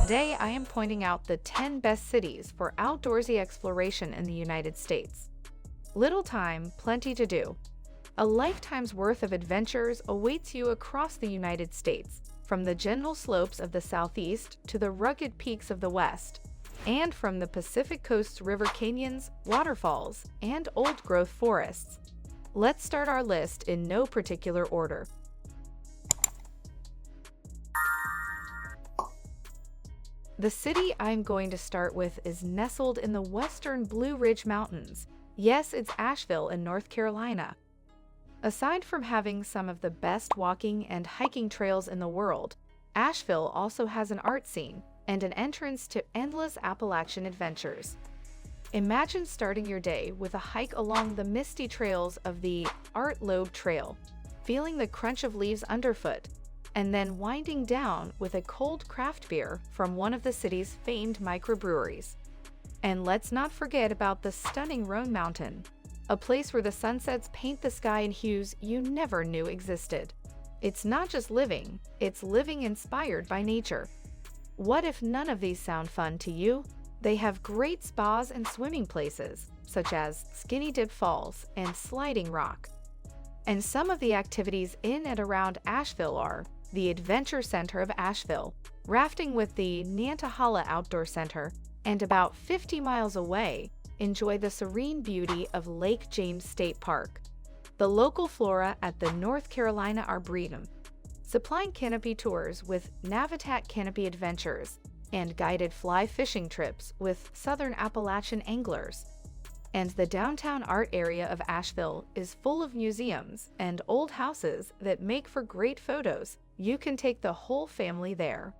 Today I am pointing out the 10 best cities for outdoorsy exploration in the United States. Little time, plenty to do. A lifetime's worth of adventures awaits you across the United States, from the gentle slopes of the Southeast to the rugged peaks of the West, and from the Pacific Coast's river canyons, waterfalls, and old-growth forests. Let's start our list in no particular order. The city I'm going to start with is nestled in the western Blue Ridge Mountains. Yes, it's Asheville in North Carolina. Aside from having some of the best walking and hiking trails in the world, Asheville also has an art scene and an entrance to endless Appalachian adventures. Imagine starting your day with a hike along the misty trails of the Art Lobe Trail, feeling the crunch of leaves underfoot, and then winding down with a cold craft beer from one of the city's famed microbreweries. And let's not forget about the stunning Roan Mountain, a place where the sunsets paint the sky in hues you never knew existed. It's not just living, it's living inspired by nature. What if none of these sound fun to you? They have great spas and swimming places, such as Skinny Dip Falls and Sliding Rock. And some of the activities in and around Asheville are the Adventure Center of Asheville, rafting with the Nantahala Outdoor Center, and about 50 miles away, enjoy the serene beauty of Lake James State Park. The local flora at the North Carolina Arboretum, supplying canopy tours with Navitat Canopy Adventures, and guided fly fishing trips with Southern Appalachian anglers. And the downtown art area of Asheville is full of museums and old houses that make for great photos. You can take the whole family there.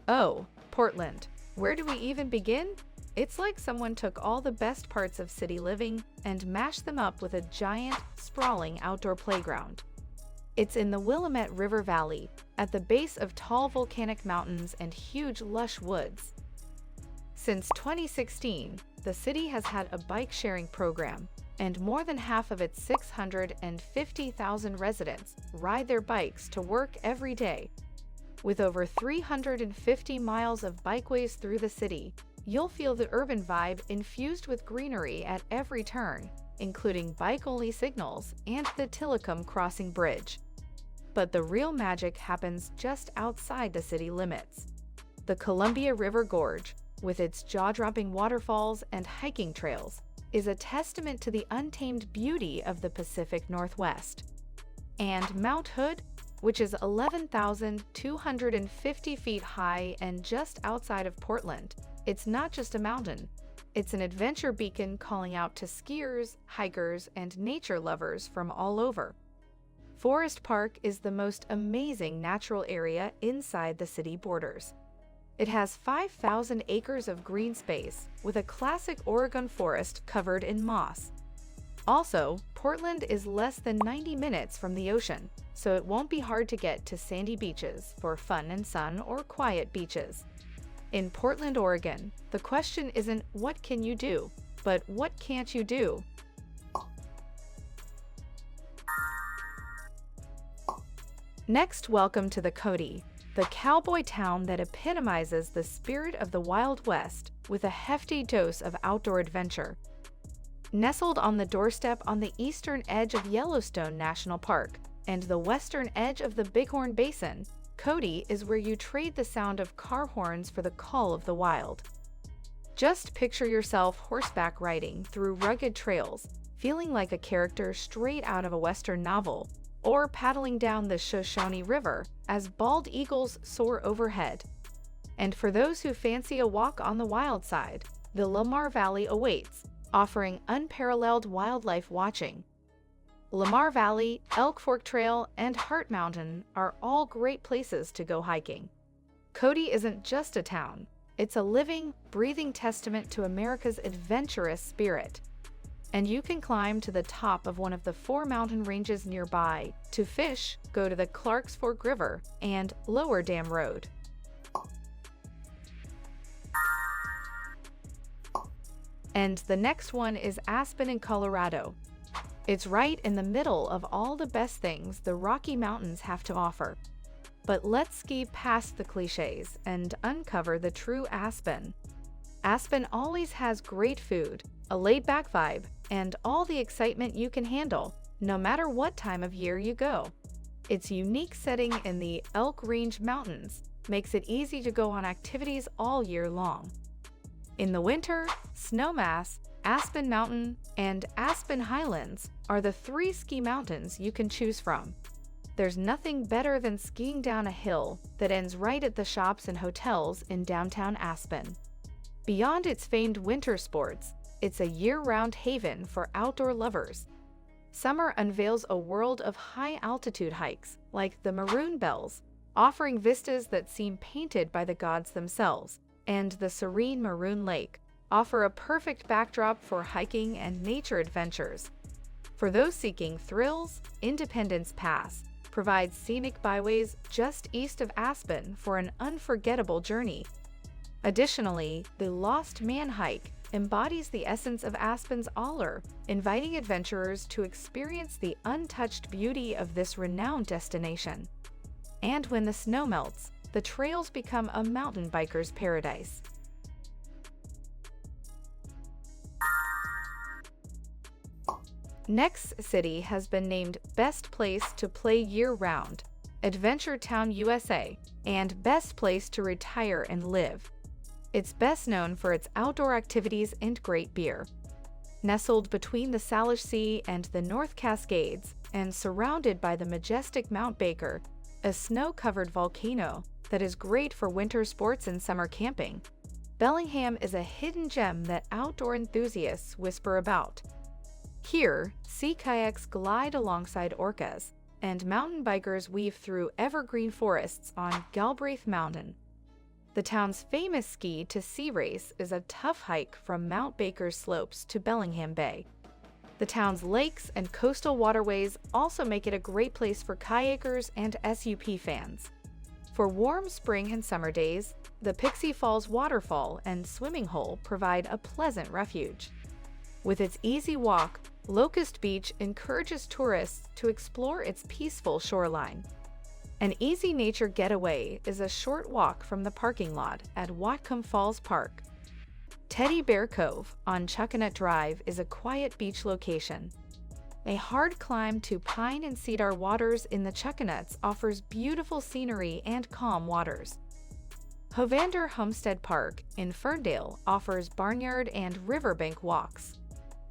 Oh, Portland. Where do we even begin? It's like someone took all the best parts of city living and mashed them up with a giant, sprawling outdoor playground. It's in the Willamette River Valley, at the base of tall volcanic mountains and huge lush woods. Since 2016, the city has had a bike-sharing program, and more than half of its 650,000 residents ride their bikes to work every day. With over 350 miles of bikeways through the city, you'll feel the urban vibe infused with greenery at every turn, including bike-only signals and the Tillicum Crossing Bridge. But the real magic happens just outside the city limits. The Columbia River Gorge, with its jaw-dropping waterfalls and hiking trails, is a testament to the untamed beauty of the Pacific Northwest. And Mount Hood, which is 11,250 feet high and just outside of Portland, it's not just a mountain. It's an adventure beacon calling out to skiers, hikers, and nature lovers from all over. Forest Park is the most amazing natural area inside the city borders. It has 5,000 acres of green space with a classic Oregon forest covered in moss. Also, Portland is less than 90 minutes from the ocean, so it won't be hard to get to sandy beaches for fun and sun or quiet beaches. In Portland, Oregon, the question isn't what can you do, but what can't you do? Next, welcome to the Cody, the cowboy town that epitomizes the spirit of the Wild West with a hefty dose of outdoor adventure. Nestled on the doorstep on the eastern edge of Yellowstone National Park and the western edge of the Bighorn Basin, Cody is where you trade the sound of car horns for the call of the wild. Just picture yourself horseback riding through rugged trails, feeling like a character straight out of a Western novel, or paddling down the Shoshone River as bald eagles soar overhead. And for those who fancy a walk on the wild side, the Lamar Valley awaits, offering unparalleled wildlife watching. Lamar Valley, Elk Fork Trail, and Heart Mountain are all great places to go hiking. Cody isn't just a town, it's a living, breathing testament to America's adventurous spirit. And you can climb to the top of one of the 4 mountain ranges nearby. To fish, go to the Clarks Fork River and Lower Dam Road. And the next one is Aspen in Colorado. It's right in the middle of all the best things the Rocky Mountains have to offer. But let's ski past the cliches and uncover the true Aspen. Aspen always has great food, a laid-back vibe, and all the excitement you can handle, no matter what time of year you go. Its unique setting in the Elk Range Mountains makes it easy to go on activities all year long. In the winter, Snowmass, Aspen Mountain, and Aspen Highlands are the 3 ski mountains you can choose from. There's nothing better than skiing down a hill that ends right at the shops and hotels in downtown Aspen. Beyond its famed winter sports, it's a year-round haven for outdoor lovers. Summer unveils a world of high-altitude hikes like the Maroon Bells, offering vistas that seem painted by the gods themselves, and the serene Maroon Lake offer a perfect backdrop for hiking and nature adventures. For those seeking thrills, Independence Pass provides scenic byways just east of Aspen for an unforgettable journey. Additionally, the Lost Man Hike embodies the essence of Aspen's allure, inviting adventurers to experience the untouched beauty of this renowned destination. And when the snow melts, the trails become a mountain biker's paradise. Next city has been named Best Place to Play Year-Round, Adventure Town, USA, and Best Place to Retire and Live. It's best known for its outdoor activities and great beer. Nestled between the Salish Sea and the North Cascades, and surrounded by the majestic Mount Baker, a snow-covered volcano that is great for winter sports and summer camping, Bellingham is a hidden gem that outdoor enthusiasts whisper about. Here, sea kayaks glide alongside orcas, and mountain bikers weave through evergreen forests on Galbraith Mountain. The town's famous ski-to-sea race is a tough hike from Mount Baker's slopes to Bellingham Bay. The town's lakes and coastal waterways also make it a great place for kayakers and SUP fans. For warm spring and summer days, the Pixie Falls waterfall and swimming hole provide a pleasant refuge. With its easy walk, Locust Beach encourages tourists to explore its peaceful shoreline. An easy nature getaway is a short walk from the parking lot at Whatcom Falls Park. Teddy Bear Cove on Chuckanut Drive is a quiet beach location. A hard climb to pine and cedar waters in the Chuckanuts offers beautiful scenery and calm waters. Hovander Homestead Park in Ferndale offers barnyard and riverbank walks.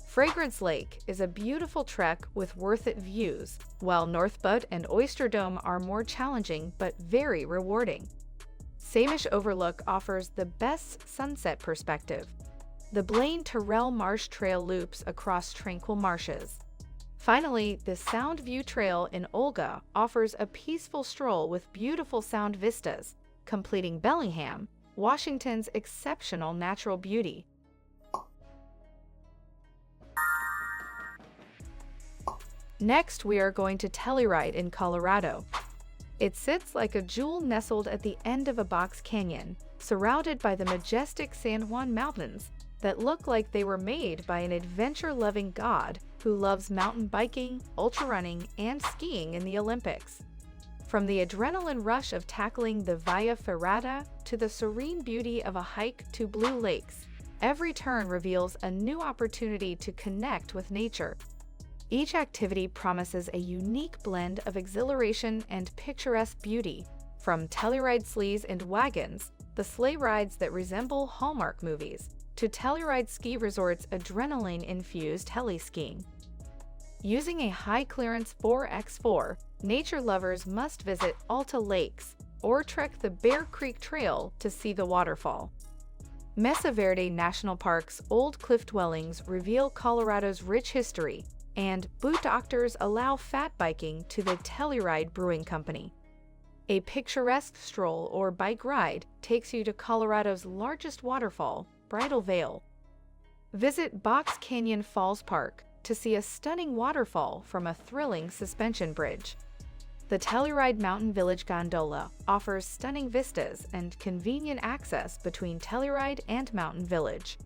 Fragrance Lake is a beautiful trek with worth-it views, while North Butte and Oyster Dome are more challenging but very rewarding. Samish Overlook offers the best sunset perspective. The Blaine Terrell Marsh Trail loops across tranquil marshes. Finally, the Sound View Trail in Olga offers a peaceful stroll with beautiful sound vistas, completing Bellingham, Washington's exceptional natural beauty. Next, we are going to Telluride in Colorado. It sits like a jewel nestled at the end of a box canyon, surrounded by the majestic San Juan Mountains that look like they were made by an adventure-loving god who loves mountain biking, ultra-running, and skiing in the Olympics. From the adrenaline rush of tackling the Via Ferrata to the serene beauty of a hike to Blue Lakes, every turn reveals a new opportunity to connect with nature. Each activity promises a unique blend of exhilaration and picturesque beauty, from Telluride sleighs and wagons, the sleigh rides that resemble Hallmark movies, to Telluride Ski Resort's adrenaline-infused heli-skiing. Using a high-clearance 4x4, nature lovers must visit Alta Lakes or trek the Bear Creek Trail to see the waterfall. Mesa Verde National Park's old cliff dwellings reveal Colorado's rich history, and boot doctors allow fat biking to the Telluride Brewing Company. A picturesque stroll or bike ride takes you to Colorado's largest waterfall, Bridal Veil. Visit Box Canyon Falls Park to see a stunning waterfall from a thrilling suspension bridge. The Telluride Mountain Village Gondola offers stunning vistas and convenient access between Telluride and Mountain Village.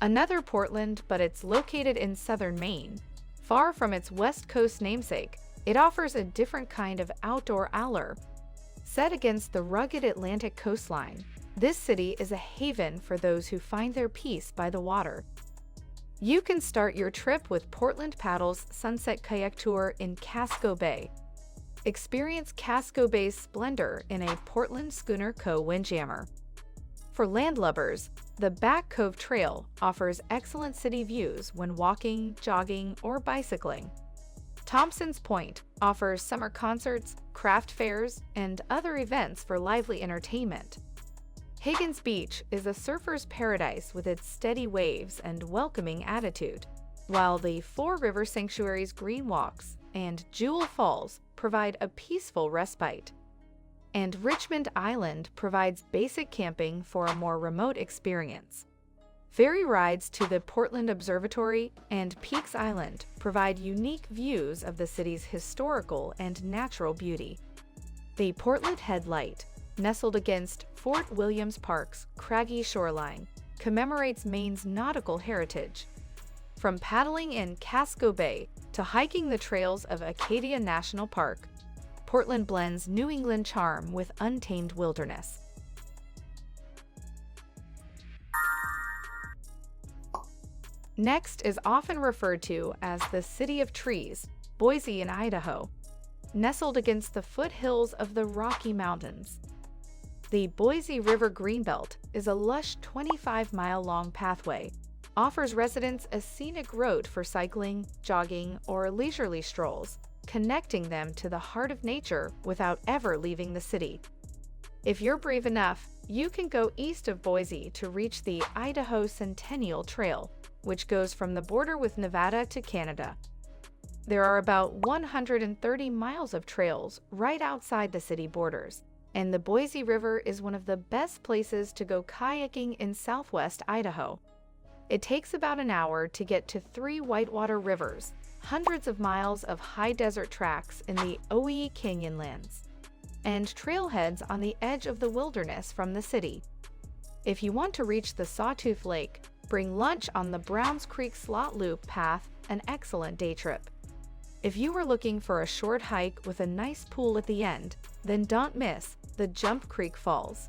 Another Portland, but it's located in southern Maine. Far from its West Coast namesake, it offers a different kind of outdoor allure. Set against the rugged Atlantic coastline, this city is a haven for those who find their peace by the water. You can start your trip with Portland Paddle's Sunset Kayak Tour in Casco Bay. Experience Casco Bay's splendor in a Portland Schooner Co. windjammer. For landlubbers, the Back Cove Trail offers excellent city views when walking, jogging, or bicycling. Thompson's Point offers summer concerts, craft fairs, and other events for lively entertainment. Higgins Beach is a surfer's paradise with its steady waves and welcoming attitude, while the Four River Sanctuary's green walks and Jewel Falls provide a peaceful respite. And Richmond Island provides basic camping for a more remote experience. Ferry rides to the Portland Observatory and Peaks Island provide unique views of the city's historical and natural beauty. The Portland Headlight, nestled against Fort Williams Park's craggy shoreline, commemorates Maine's nautical heritage. From paddling in Casco Bay to hiking the trails of Acadia National Park, Portland blends New England charm with untamed wilderness. Next is often referred to as the City of Trees, Boise in Idaho, nestled against the foothills of the Rocky Mountains. The Boise River Greenbelt is a lush 25-mile-long pathway, offers residents a scenic road for cycling, jogging, or leisurely strolls, connecting them to the heart of nature without ever leaving the city. If you're brave enough, you can go east of Boise to reach the Idaho Centennial Trail, which goes from the border with Nevada to Canada. There are about 130 miles of trails right outside the city borders, and the Boise River is one of the best places to go kayaking in southwest Idaho. It takes about an hour to get to 3 whitewater rivers, hundreds of miles of high desert tracks in the Owie Canyonlands, and trailheads on the edge of the wilderness from the city. If you want to reach the Sawtooth Lake, bring lunch on the Browns Creek Slot Loop path, an excellent day trip. If you are looking for a short hike with a nice pool at the end, then don't miss the Jump Creek Falls.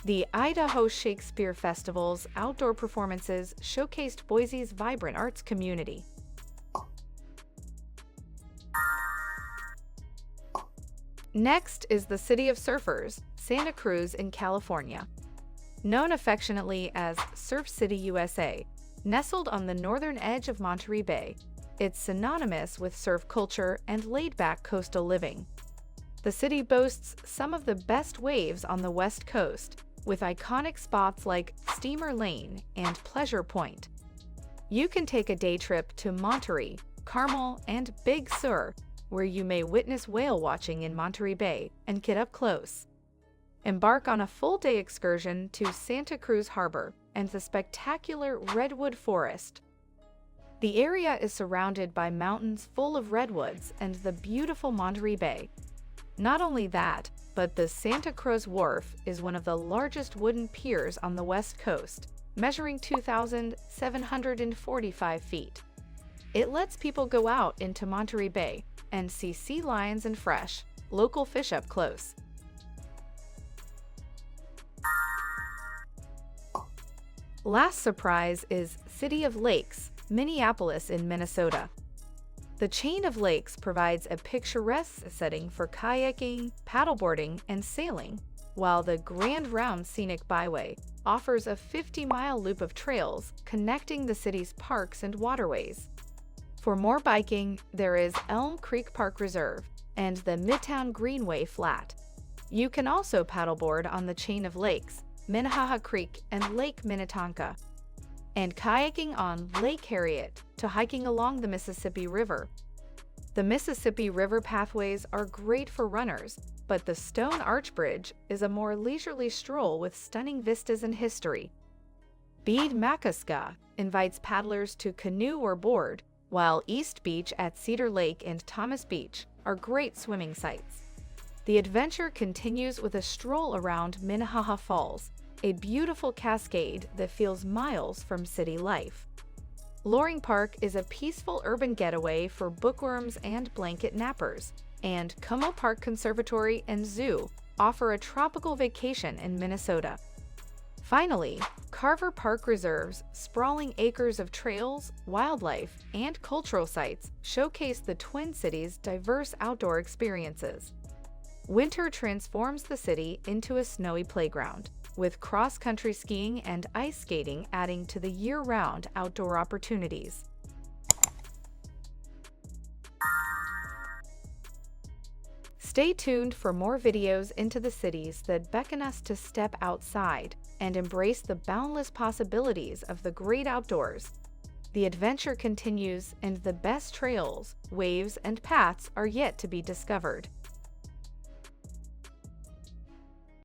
The Idaho Shakespeare Festival's outdoor performances showcased Boise's vibrant arts community. Next is the City of Surfers, Santa Cruz in California. Known affectionately as Surf City, USA, nestled on the northern edge of Monterey Bay, it's synonymous with surf culture and laid-back coastal living. The city boasts some of the best waves on the West Coast, with iconic spots like Steamer Lane and Pleasure Point. You can take a day trip to Monterey, Carmel, and Big Sur, where you may witness whale watching in Monterey Bay and get up close. Embark on a full-day excursion to Santa Cruz Harbor and the spectacular Redwood Forest. The area is surrounded by mountains full of redwoods and the beautiful Monterey Bay. Not only that, but the Santa Cruz Wharf is one of the largest wooden piers on the West Coast, measuring 2,745 feet. It lets people go out into Monterey Bay and see sea lions and fresh, local fish up close. Last surprise is City of Lakes, Minneapolis in Minnesota. The chain of lakes provides a picturesque setting for kayaking, paddleboarding, and sailing, while the Grand Round Scenic Byway offers a 50-mile loop of trails connecting the city's parks and waterways. For more biking, there is Elm Creek Park Reserve and the Midtown Greenway Flat. You can also paddleboard on the chain of lakes, Minnehaha Creek and Lake Minnetonka, and kayaking on Lake Harriet to hiking along the Mississippi River. The Mississippi River pathways are great for runners, but the Stone Arch Bridge is a more leisurely stroll with stunning vistas and history. Bede Makaska invites paddlers to canoe or board, while East Beach at Cedar Lake and Thomas Beach are great swimming sites. The adventure continues with a stroll around Minnehaha Falls, a beautiful cascade that feels miles from city life. Loring Park is a peaceful urban getaway for bookworms and blanket nappers, and Como Park Conservatory and Zoo offer a tropical vacation in Minnesota. Finally, Carver Park reserves sprawling acres of trails, wildlife, and cultural sites showcase the Twin Cities' diverse outdoor experiences. Winter transforms the city into a snowy playground, with cross-country skiing and ice skating adding to the year-round outdoor opportunities. Stay tuned for more videos into the cities that beckon us to step outside and embrace the boundless possibilities of the great outdoors. The adventure continues, and the best trails, waves, and paths are yet to be discovered.